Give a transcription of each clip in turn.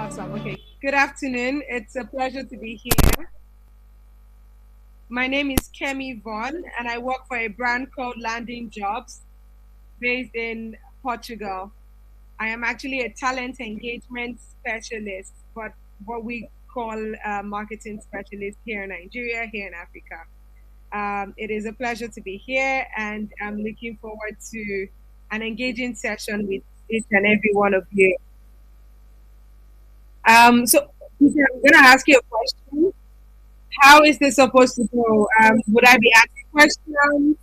Awesome. Okay. Good afternoon. It's a pleasure to be here. My name is Kemi Vaughan, and I work for a brand called Landing.jobs based in Portugal. I am actually a talent engagement specialist, but what we call a marketing specialist here in Nigeria, here in Africa. It is a pleasure to be here, and I'm looking forward to an engaging session with each and every one of you. So I'm going to ask you a question. How is this supposed to go? Would I be asking questions,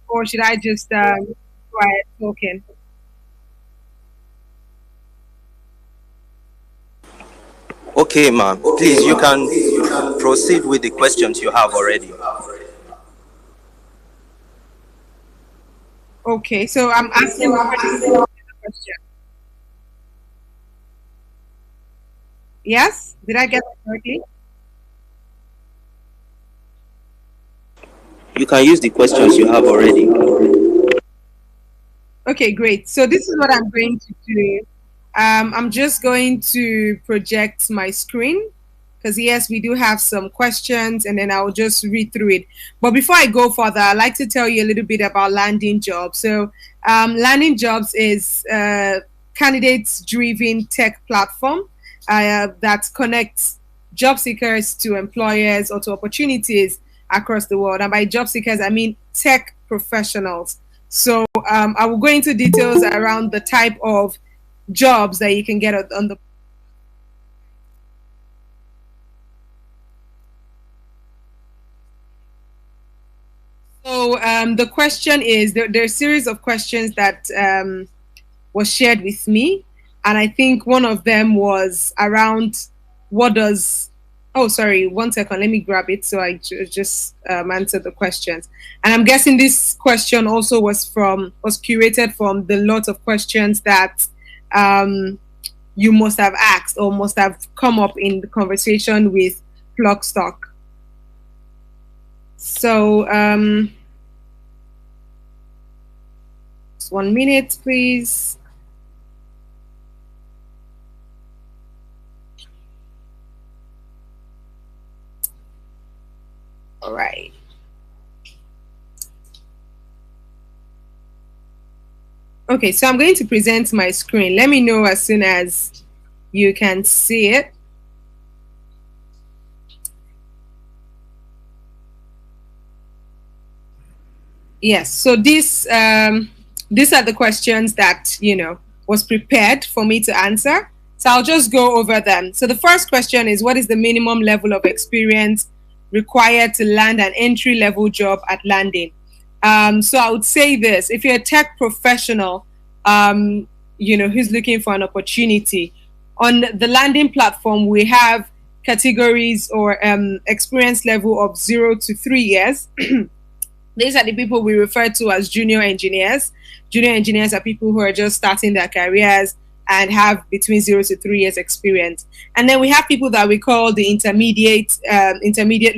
or should I just quiet talking? Okay, ma'am. Please, you can proceed with the questions you have already. Okay, so I'm asking the question. Yes? Did I get that correctly? You can use the questions you have already. Okay, great. So this is what I'm going to do. I'm just going to project my screen because yes, we do have some questions, and then I'll just read through it. But before I go further, I'd like to tell you a little bit about Landing.jobs. So Landing.jobs is a candidates-driven tech platform that connects job seekers to employers or to opportunities across the world. And by job seekers, I mean tech professionals. So I will go into details around the type of jobs that you can get on the. So the question is, there are a series of questions that was shared with me, and I think one of them was around what does. Oh, sorry, 1 second. Let me grab it so I just answer the questions. And I'm guessing this question also was curated from the lot of questions that you must have asked or must have come up in the conversation with Plugstuck. So, just 1 minute, please. All right. Okay, so I'm going to present my screen. Let me know as soon as you can see it. Yes, so these are the questions that, was prepared for me to answer. So I'll just go over them. So the first question is, what is the minimum level of experience required to land an entry-level job at Landing? So I would say this: if you're a tech professional, who's looking for an opportunity, on the Landing platform, we have categories or experience level of 0 to 3 years. These are the people we refer to as junior engineers. Junior engineers are people who are just starting their careers and have between 0 to 3 years experience. And then we have people that we call the intermediate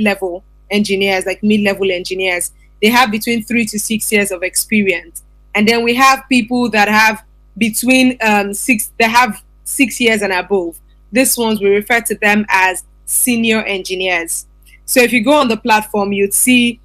level engineers, like mid-level engineers. They have between 3 to 6 years of experience. And then we have people that have between 6 years and above. These ones, we refer to them as senior engineers. So if you go on the platform, you'd see,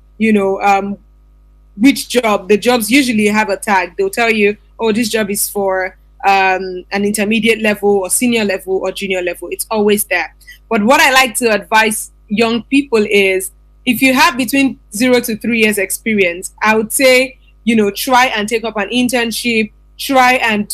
which job. The jobs usually have a tag. They'll tell you, oh, this job is for an intermediate level or senior level or junior level. It's always there. But what I like to advise young people is, if you have between 0 to 3 years experience, I would say, try and take up an internship, try and,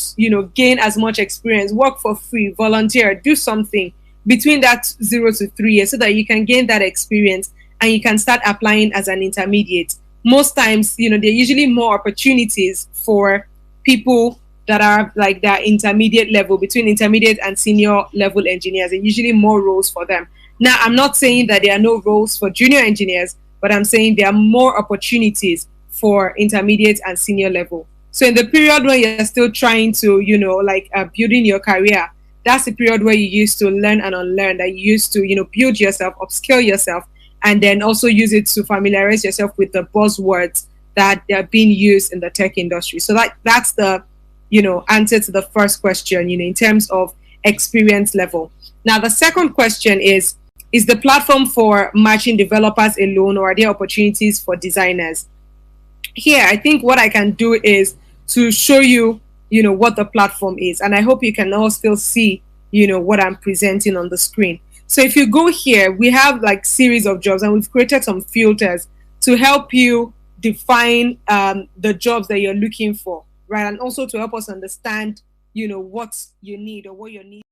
gain as much experience, work for free, volunteer, do something between that 0 to 3 years so that you can gain that experience and you can start applying as an intermediate. Most times, there are usually more opportunities for people that are like that intermediate level, between intermediate and senior level engineers. There are usually more roles for them. Now, I'm not saying that there are no roles for junior engineers, but I'm saying there are more opportunities for intermediate and senior level. So in the period when you're still trying to, building your career, that's the period where you used to learn and unlearn, that you used to, build yourself, upskill yourself, and then also use it to familiarize yourself with the buzzwords that are being used in the tech industry. So that's the, answer to the first question, in terms of experience level. Now, the second question is the platform for matching developers alone, or are there opportunities for designers? Here, I think what I can do is to show you, what the platform is. And I hope you can all still see, what I'm presenting on the screen. So if you go here, we have like series of jobs, and we've created some filters to help you define the jobs that you're looking for, right? And also to help us understand, what you need or what your needs